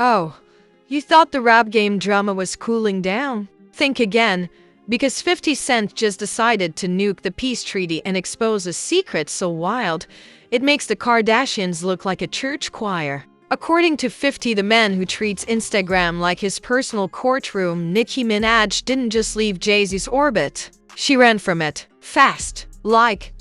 Oh, you thought the rap game drama was cooling down? Think again, because 50 Cent just decided to nuke the peace treaty and expose a secret so wild, it makes the Kardashians look like a church choir. According to 50, the man who treats Instagram like his personal courtroom, Nicki Minaj didn't just leave Jay Z's orbit. She ran from it. Fast. Like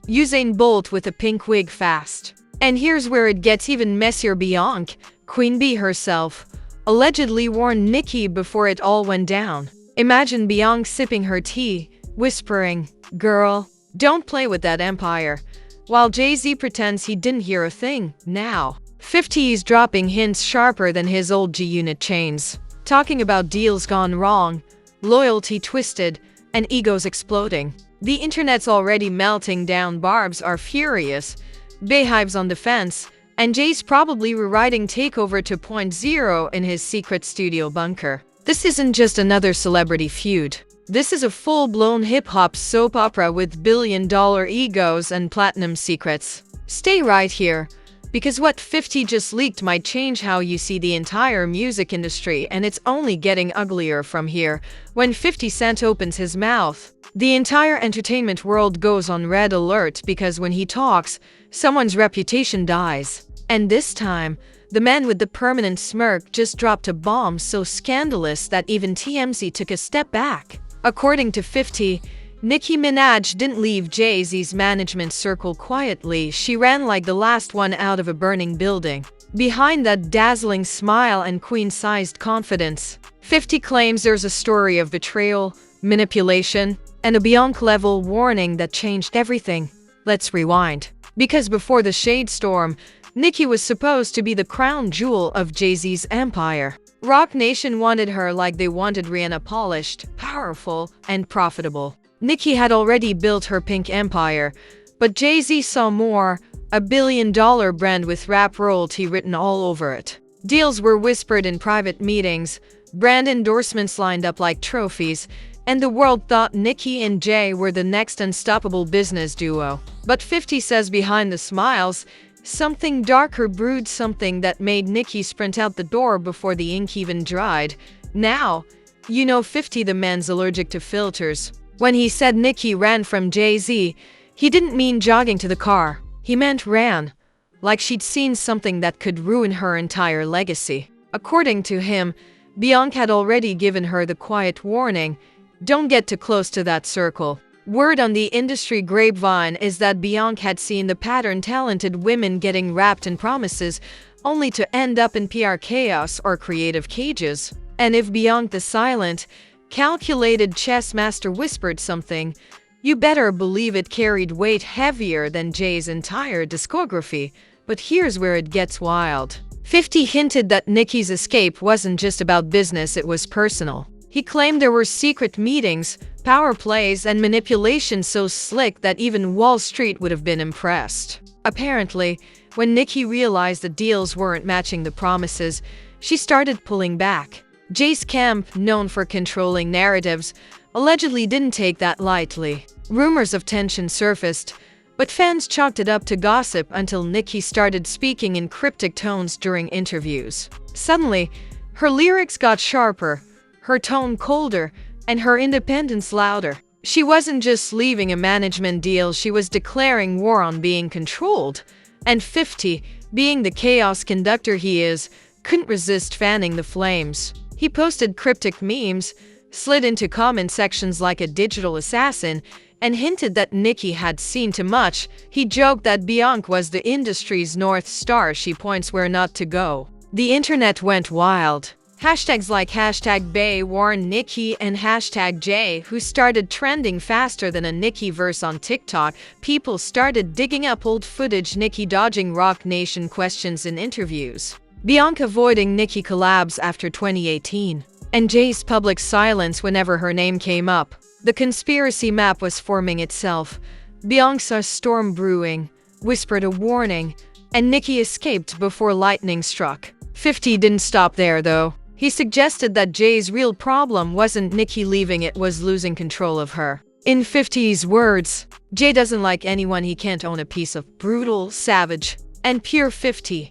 Usain Bolt with a pink wig fast. And here's where it gets even messier. Beyonce, Queen Bee herself, allegedly warned Nicki before it all went down. Imagine Beyonce sipping her tea, whispering, "Girl, don't play with that empire," while Jay Z pretends he didn't hear a thing. Now 50 is dropping hints sharper than his old G-Unit chains, talking about deals gone wrong, loyalty twisted, and egos exploding. The internet's already melting down. Barbs are furious, Beehive's on the fence, and Jay's probably rewriting Takeover 2.0 in his secret studio bunker. This isn't just another celebrity feud. This is a full-blown hip-hop soap opera with billion-dollar egos and platinum secrets. Stay right here, because what 50 just leaked might change how you see the entire music industry, and it's only getting uglier from here. When 50 Cent opens his mouth, the entire entertainment world goes on red alert, because when he talks, someone's reputation dies. And this time, the man with the permanent smirk just dropped a bomb so scandalous that even TMZ took a step back. According to 50, Nicki Minaj didn't leave Jay Z's management circle quietly. She ran like the last one out of a burning building. Behind that dazzling smile and queen-sized confidence, 50 claims there's a story of betrayal, manipulation, and a Beyonce-level warning that changed everything. Let's rewind. Because before the shade storm, Nicki was supposed to be the crown jewel of Jay Z's empire. Roc Nation wanted her like they wanted Rihanna: polished, powerful, and profitable. Nicki had already built her pink empire, but Jay Z saw more, a billion-dollar brand with rap royalty written all over it. Deals were whispered in private meetings, brand endorsements lined up like trophies, and the world thought Nicki and Jay were the next unstoppable business duo. But 50 says behind the smiles, something darker brewed, something that made Nicki sprint out the door before the ink even dried. Now, you know 50 the man's allergic to filters. When he said Nicki ran from Jay Z, he didn't mean jogging to the car. He meant ran, like she'd seen something that could ruin her entire legacy. According to him, Beyonce had already given her the quiet warning, "Don't get too close to that circle." Word on the industry grapevine is that Beyonce had seen the pattern: talented women getting wrapped in promises only to end up in PR chaos or creative cages. And if Beyonce, the silent, calculated chess master, whispered something, you better believe it carried weight heavier than Jay's entire discography. But here's where it gets wild. 50 hinted that Nicki's escape wasn't just about business, it was personal. He claimed there were secret meetings, power plays, and manipulation so slick that even Wall Street would have been impressed. Apparently, when Nicki realized the deals weren't matching the promises, she started pulling back. Jay's camp, known for controlling narratives, allegedly didn't take that lightly. Rumors of tension surfaced, but fans chalked it up to gossip until Nicki started speaking in cryptic tones during interviews. Suddenly, her lyrics got sharper, her tone colder, and her independence louder. She wasn't just leaving a management deal, she was declaring war on being controlled. And 50, being the chaos conductor he is, couldn't resist fanning the flames. He posted cryptic memes, slid into comment sections like a digital assassin, and hinted that Nicki had seen too much. He joked that Beyonce was the industry's North Star, she points where not to go. The internet went wild. Hashtags like #Bey warned Nicki and #Jay, who started trending faster than a Nicki verse on TikTok. People started digging up old footage, Nicki dodging Roc Nation questions in interviews, Beyonce avoiding Nicki collabs after 2018, and Jay's public silence whenever her name came up. The conspiracy map was forming itself. Beyonce saw a storm brewing, whispered a warning, and Nicki escaped before lightning struck. 50 didn't stop there, though. He suggested that Jay's real problem wasn't Nicki leaving, it was losing control of her. In 50's words, Jay doesn't like anyone he can't own a piece of. Brutal, savage, and pure. 50.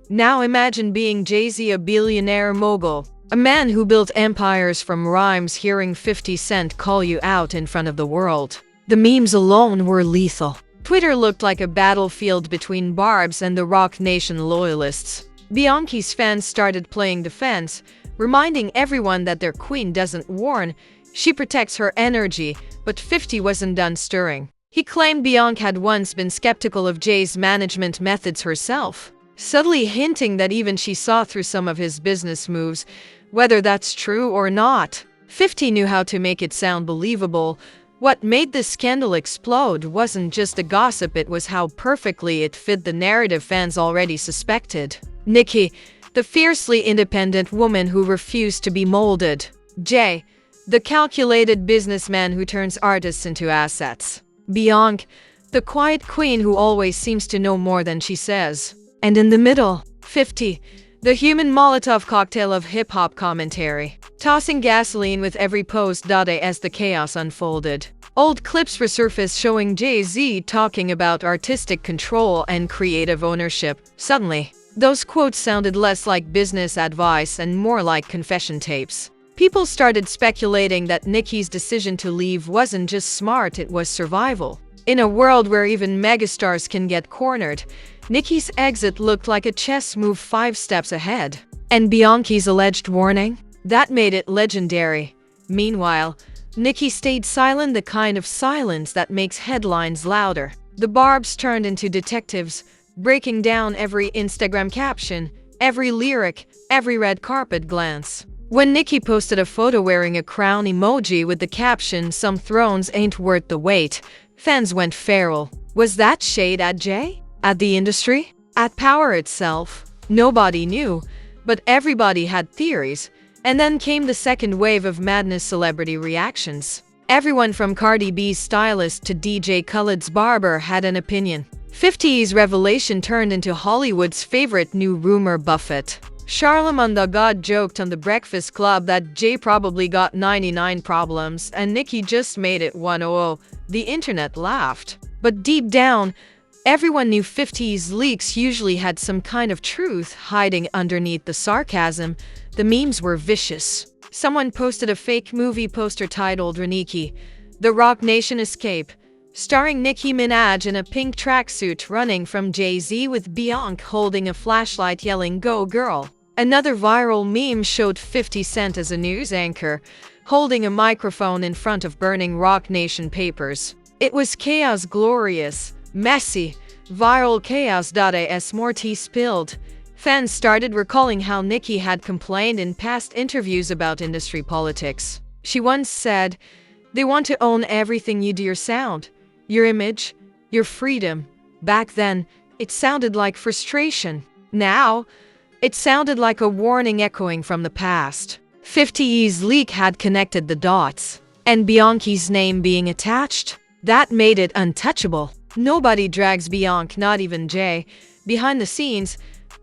Now imagine being Jay Z, a billionaire mogul, a man who built empires from rhymes, hearing 50 Cent call you out in front of the world. The memes alone were lethal. Twitter looked like a battlefield between Barbs and the Roc Nation loyalists. Beyonce's fans started playing defense, reminding everyone that their queen doesn't warn, she protects her energy, but 50 wasn't done stirring. He claimed Beyonce had once been skeptical of Jay's management methods herself, subtly hinting that even she saw through some of his business moves. Whether that's true or not, 50 knew how to make it sound believable. What made this scandal explode wasn't just the gossip, it was how perfectly it fit the narrative fans already suspected. Nicki, the fiercely independent woman who refused to be molded. Jay, the calculated businessman who turns artists into assets. Beyonce, the quiet queen who always seems to know more than she says. And in the middle, 50, the human Molotov cocktail of hip-hop commentary, tossing gasoline with every post. As the chaos unfolded, old clips resurfaced showing Jay Z talking about artistic control and creative ownership. Suddenly, those quotes sounded less like business advice and more like confession tapes. People started speculating that Nicki's decision to leave wasn't just smart, it was survival. In a world where even megastars can get cornered, Nicki's exit looked like a chess move 5 steps ahead. And Beyonce's alleged warning? That made it legendary. Meanwhile, Nicki stayed silent, the kind of silence that makes headlines louder. The Barbs turned into detectives, breaking down every Instagram caption, every lyric, every red carpet glance. When Nicki posted a photo wearing a crown emoji with the caption, "Some thrones ain't worth the wait," fans went feral. Was that shade at Jay? At the industry? At power itself? Nobody knew, but everybody had theories. And then came the second wave of madness celebrity reactions. Everyone from Cardi B's stylist to DJ Khaled's barber had an opinion. 50's revelation turned into Hollywood's favorite new rumor buffet. Charlamagne tha God joked on The Breakfast Club that Jay probably got 99 problems and Nicki just made it 100. The internet laughed. But deep down, everyone knew 50's leaks usually had some kind of truth hiding underneath the sarcasm. The memes were vicious. Someone posted a fake movie poster titled Nicki, The Roc Nation Escape, starring Nicki Minaj in a pink tracksuit running from Jay Z with Beyonce holding a flashlight yelling, "Go girl." Another viral meme showed 50 Cent as a news anchor, holding a microphone in front of burning Roc Nation papers. It was chaos, glorious, messy, viral chaos. As more tea spilled, fans started recalling how Nicki had complained in past interviews about industry politics. She once said, "They want to own everything you do, your sound, your image, your freedom." Back then, it sounded like frustration. Now, it sounded like a warning echoing from the past. 50's leak had connected the dots. And Beyonce's name being attached? That made it untouchable. Nobody drags Beyonce, not even Jay. Behind the scenes,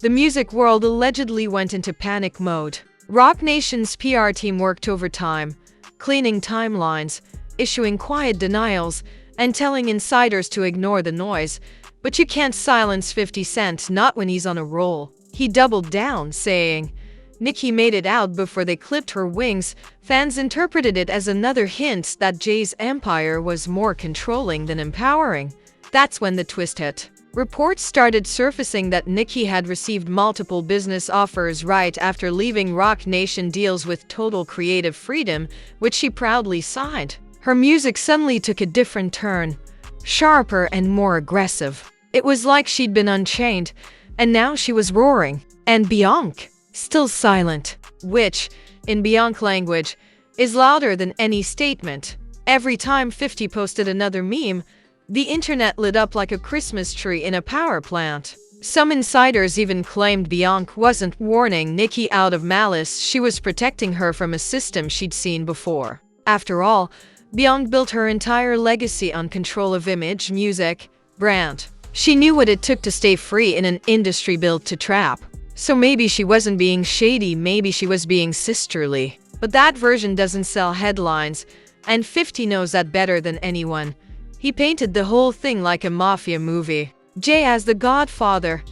the music world allegedly went into panic mode. Roc Nation's PR team worked overtime, cleaning timelines, issuing quiet denials, and telling insiders to ignore the noise. But you can't silence 50 Cent, not when he's on a roll. He doubled down, saying, "Nicki made it out before they clipped her wings." Fans interpreted it as another hint that Jay's empire was more controlling than empowering. That's when the twist hit. Reports started surfacing that Nicki had received multiple business offers right after leaving Roc Nation, deals with total creative freedom, which she proudly signed. Her music suddenly took a different turn, sharper and more aggressive. It was like she'd been unchained, and now she was roaring. And Beyonce, still silent, which, in Beyonce language, is louder than any statement. Every time 50 posted another meme, the internet lit up like a Christmas tree in a power plant. Some insiders even claimed Beyonce wasn't warning Nicki out of malice, she was protecting her from a system she'd seen before. After all, Beyonce built her entire legacy on control of image, music, brand. She knew what it took to stay free in an industry built to trap. So maybe she wasn't being shady, maybe she was being sisterly. But that version doesn't sell headlines, and 50 knows that better than anyone. He painted the whole thing like a mafia movie. Jay as the godfather,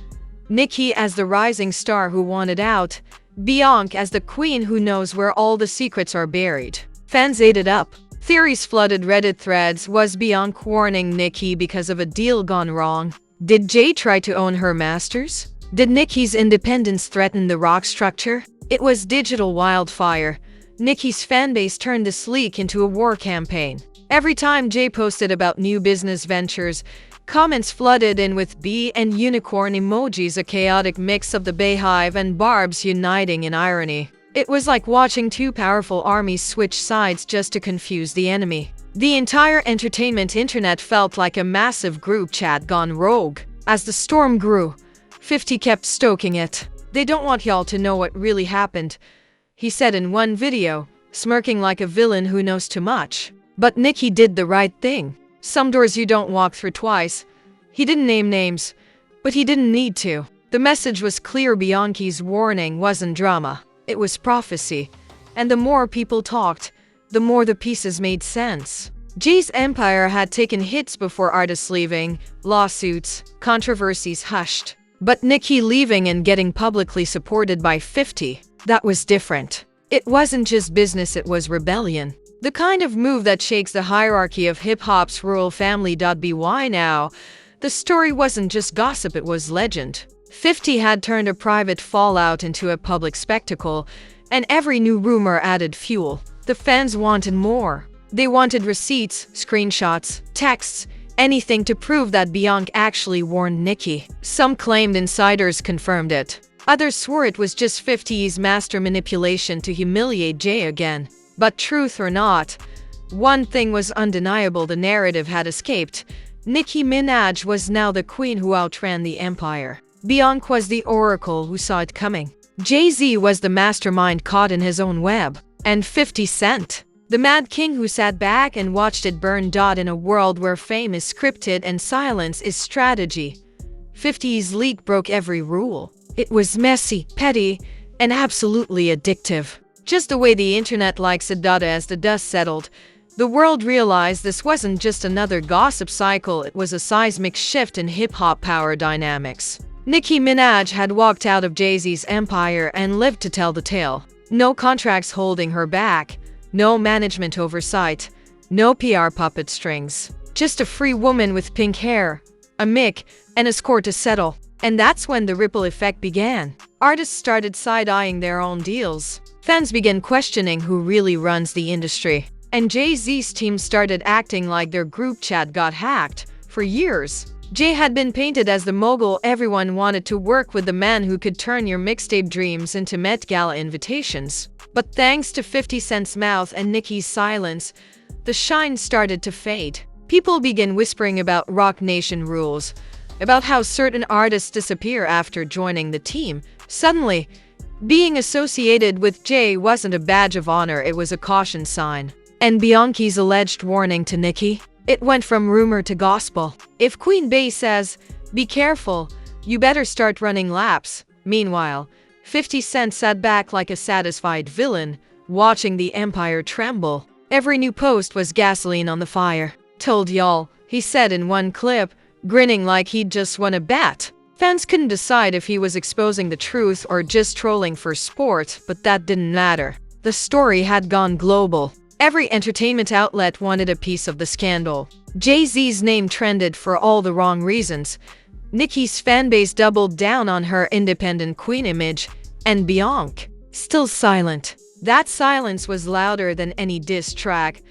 Nicki as the rising star who wanted out, Beyonce as the queen who knows where all the secrets are buried. Fans ate it up. Theories flooded Reddit threads. Was Beyonce warning Nicki because of a deal gone wrong? Did Jay try to own her masters? Did Nicki's independence threaten the rock structure? It was digital wildfire. Nicki's fanbase turned this leak into a war campaign. Every time Jay posted about new business ventures, comments flooded in with bee and unicorn emojis, a chaotic mix of the Bayhive and Barbs uniting in irony. It was like watching two powerful armies switch sides just to confuse the enemy. The entire entertainment internet felt like a massive group chat gone rogue. As the storm grew, 50 kept stoking it. "They don't want y'all to know what really happened," he said in one video, smirking like a villain who knows too much. But Nicki did the right thing. Some doors you don't walk through twice. He didn't name names, but he didn't need to. The message was clear. Beyonce's warning wasn't drama. It was prophecy. And the more people talked, the more the pieces made sense. Jay's empire had taken hits before, artists leaving, lawsuits, controversies hushed. But Nicki leaving and getting publicly supported by 50, that was different. It wasn't just business, it was rebellion. The kind of move that shakes the hierarchy of hip-hop's royal family. By now, the story wasn't just gossip, it was legend. 50 had turned a private fallout into a public spectacle, and every new rumor added fuel. The fans wanted more. They wanted receipts, screenshots, texts, anything to prove that Beyonce actually warned Nicki. Some claimed insiders confirmed it. Others swore it was just 50's master manipulation to humiliate Jay again. But truth or not, one thing was undeniable: the narrative had escaped. Nicki Minaj was now the queen who outran the empire. Beyonce was the oracle who saw it coming. Jay Z was the mastermind caught in his own web. And 50 Cent, the mad king who sat back and watched it burn. In a world where fame is scripted and silence is strategy, 50's leak broke every rule. It was messy, petty, and absolutely addictive. Just the way the internet likes it. As the dust settled, the world realized this wasn't just another gossip cycle, it was a seismic shift in hip-hop power dynamics. Nicki Minaj had walked out of Jay-Z's empire and lived to tell the tale. No contracts holding her back, no management oversight, no PR puppet strings. Just a free woman with pink hair, a mic, and a score to settle. And that's when the ripple effect began. Artists started side-eyeing their own deals. Fans began questioning who really runs the industry. And Jay-Z's team started acting like their group chat got hacked. For years, Jay had been painted as the mogul. Everyone wanted to work with the man who could turn your mixtape dreams into Met Gala invitations. But thanks to 50 Cent's mouth and Nicki's silence, the shine started to fade. People began whispering about Roc Nation rules, about how certain artists disappear after joining the team. Suddenly, being associated with Jay wasn't a badge of honor, it was a caution sign. And Beyonce's alleged warning to Nicki? It went from rumor to gospel. If Queen Bey says, "Be careful, you better start running laps." Meanwhile, 50 Cent sat back like a satisfied villain, watching the empire tremble. Every new post was gasoline on the fire. "Told y'all," he said in one clip, grinning like he'd just won a bet. Fans couldn't decide if he was exposing the truth or just trolling for sport, but that didn't matter. The story had gone global. Every entertainment outlet wanted a piece of the scandal. Jay-Z's name trended for all the wrong reasons. Nicki's fanbase doubled down on her independent queen image, and Beyonce, still silent. That silence was louder than any diss track.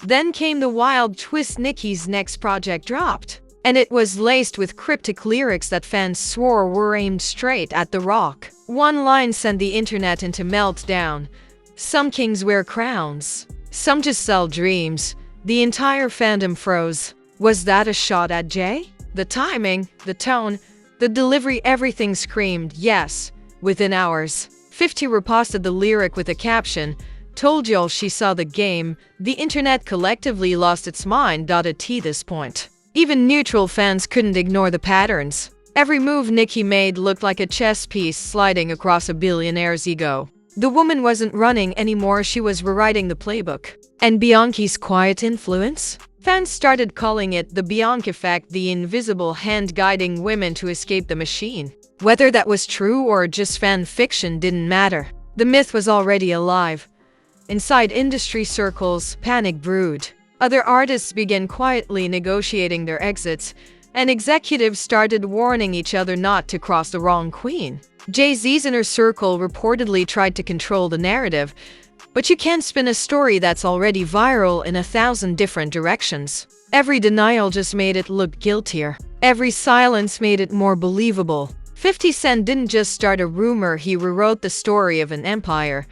Then came the wild twist: Nicki's next project dropped. And it was laced with cryptic lyrics that fans swore were aimed straight at The Rock. One line sent the internet into meltdown. "Some kings wear crowns. Some just sell dreams." The entire fandom froze. Was that a shot at Jay? The timing, the tone, the delivery, everything screamed yes. Within hours, 50 reposted the lyric with a caption, "Told y'all she saw the game." The internet collectively lost its mind. At this point, even neutral fans couldn't ignore the patterns. Every move Nicki made looked like a chess piece sliding across a billionaire's ego. The woman wasn't running anymore, she was rewriting the playbook. And Beyonce's quiet influence? Fans started calling it the Beyonce effect, the invisible hand guiding women to escape the machine. Whether that was true or just fan fiction didn't matter. The myth was already alive. Inside industry circles, panic brewed. Other artists began quietly negotiating their exits, and executives started warning each other not to cross the wrong queen. Jay Z's inner circle reportedly tried to control the narrative, but you can't spin a story that's already viral in 1,000 different directions. Every denial just made it look guiltier. Every silence made it more believable. 50 Cent didn't just start a rumor, he rewrote the story of an empire.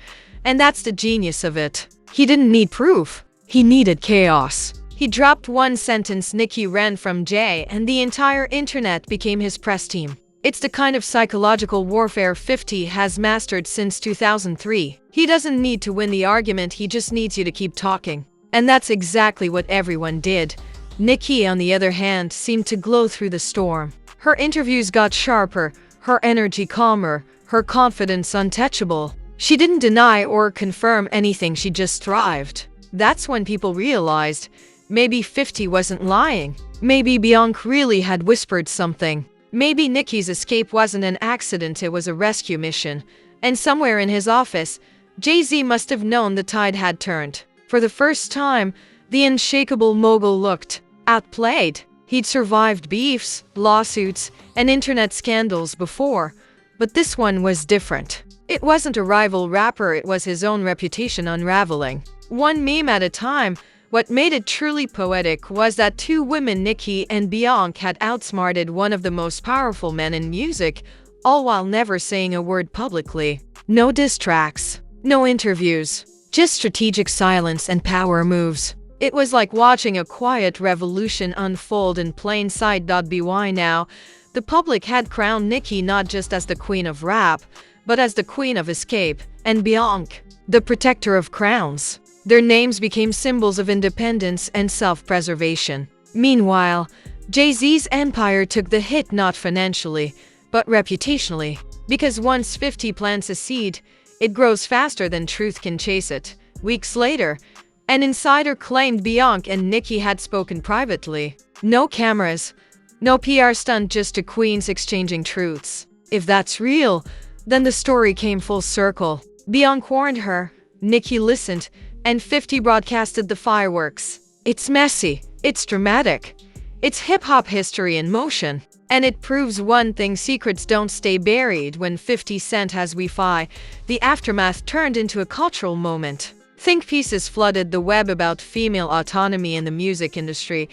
And that's the genius of it. He didn't need proof. He needed chaos. He dropped one sentence, Nicki ran from Jay, and the entire internet became his press team. It's the kind of psychological warfare 50 has mastered since 2003. He doesn't need to win the argument, he just needs you to keep talking. And that's exactly what everyone did. Nicki, on the other hand, seemed to glow through the storm. Her interviews got sharper, her energy calmer, her confidence untouchable. She didn't deny or confirm anything, she just thrived. That's when people realized maybe 50 wasn't lying. Maybe Beyonce really had whispered something. Maybe Nicki's escape wasn't an accident, it was a rescue mission. And somewhere in his office, Jay Z must have known the tide had turned. For the first time, the unshakable mogul looked outplayed. He'd survived beefs, lawsuits, and internet scandals before, but this one was different. It wasn't a rival rapper, it was his own reputation unraveling. One meme at a time. What made it truly poetic was that two women, Nicki and Beyonce, had outsmarted one of the most powerful men in music, all while never saying a word publicly. No diss tracks, no interviews, just strategic silence and power moves. It was like watching a quiet revolution unfold in plain sight. By now, the public had crowned Nicki not just as the queen of rap, but as the queen of escape, and Beyonce, the protector of crowns. Their names became symbols of independence and self-preservation. Meanwhile, Jay Z's empire took the hit not financially, but reputationally. Because once 50 plants a seed, it grows faster than truth can chase it. Weeks later, an insider claimed Beyonce and Nicki had spoken privately. No cameras, no PR stunt, just two queens exchanging truths. If that's real, then the story came full circle. Beyonce warned her, Nicki listened, and 50 broadcasted the fireworks. It's messy, it's dramatic, it's hip-hop history in motion. And it proves one thing, secrets don't stay buried. When 50 Cent has Wi-Fi, the aftermath turned into a cultural moment. Think pieces flooded the web about female autonomy in the music industry.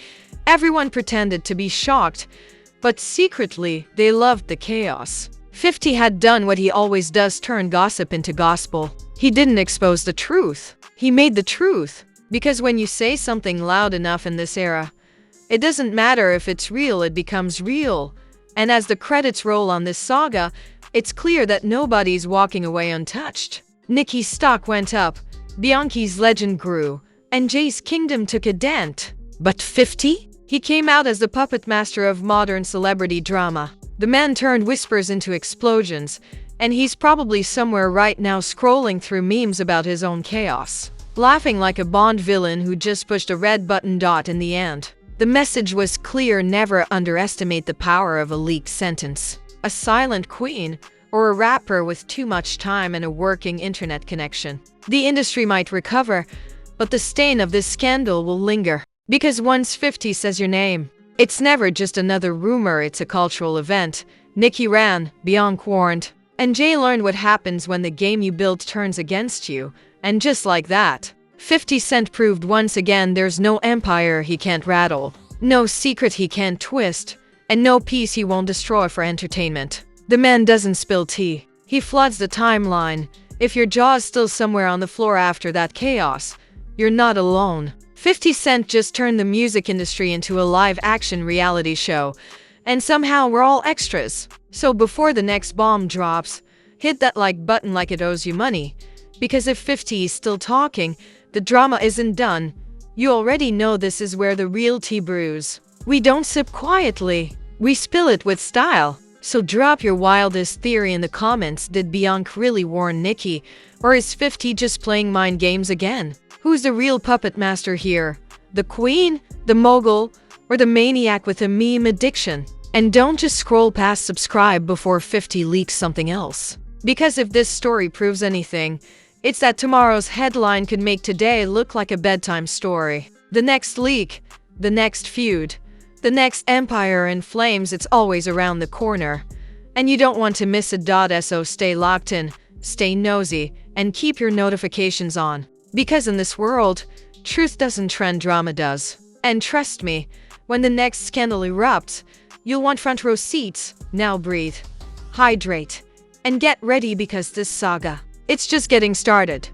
Everyone pretended to be shocked, but secretly, they loved the chaos. 50 had done what he always does, turn gossip into gospel. He didn't expose the truth. He made the truth. Because when you say something loud enough in this era, it doesn't matter if it's real, it becomes real. And as the credits roll on this saga, it's clear that nobody's walking away untouched. Nicki's stock went up, Beyonce's legend grew, and Jay's kingdom took a dent. But 50? He came out as the puppet master of modern celebrity drama. The man turned whispers into explosions, and he's probably somewhere right now scrolling through memes about his own chaos, laughing like a Bond villain who just pushed a red button. In the end, the message was clear: never underestimate the power of a leaked sentence. A silent queen, or a rapper with too much time and a working internet connection. The industry might recover, but the stain of this scandal will linger. Because once 50 says your name, it's never just another rumor, it's a cultural event. Nicki ran, Beyonce warned, and Jay learned what happens when the game you built turns against you. And just like that, 50 Cent proved once again there's no empire he can't rattle, no secret he can't twist, and no piece he won't destroy for entertainment. The man doesn't spill tea. He floods the timeline. If your jaw's still somewhere on the floor after that chaos, you're not alone. 50 Cent just turned the music industry into a live-action reality show, and somehow we're all extras. So before the next bomb drops, hit that like button like it owes you money. Because if 50 is still talking, the drama isn't done. You already know this is where the real tea brews. We don't sip quietly, we spill it with style. So drop your wildest theory in the comments. Did Beyonce really warn Nicki? Or is 50 just playing mind games again? Who's the real puppet master here? The queen, the mogul, or the maniac with a meme addiction? And don't just scroll past subscribe before 50 leaks something else. Because if this story proves anything, it's that tomorrow's headline could make today look like a bedtime story. The next leak, the next feud, the next empire in flames, it's always around the corner. And you don't want to miss it. So stay locked in, stay nosy, and keep your notifications on. Because in this world, truth doesn't trend, drama does. And trust me, when the next scandal erupts, you'll want front row seats. Now breathe, hydrate, and get ready because this saga, it's just getting started.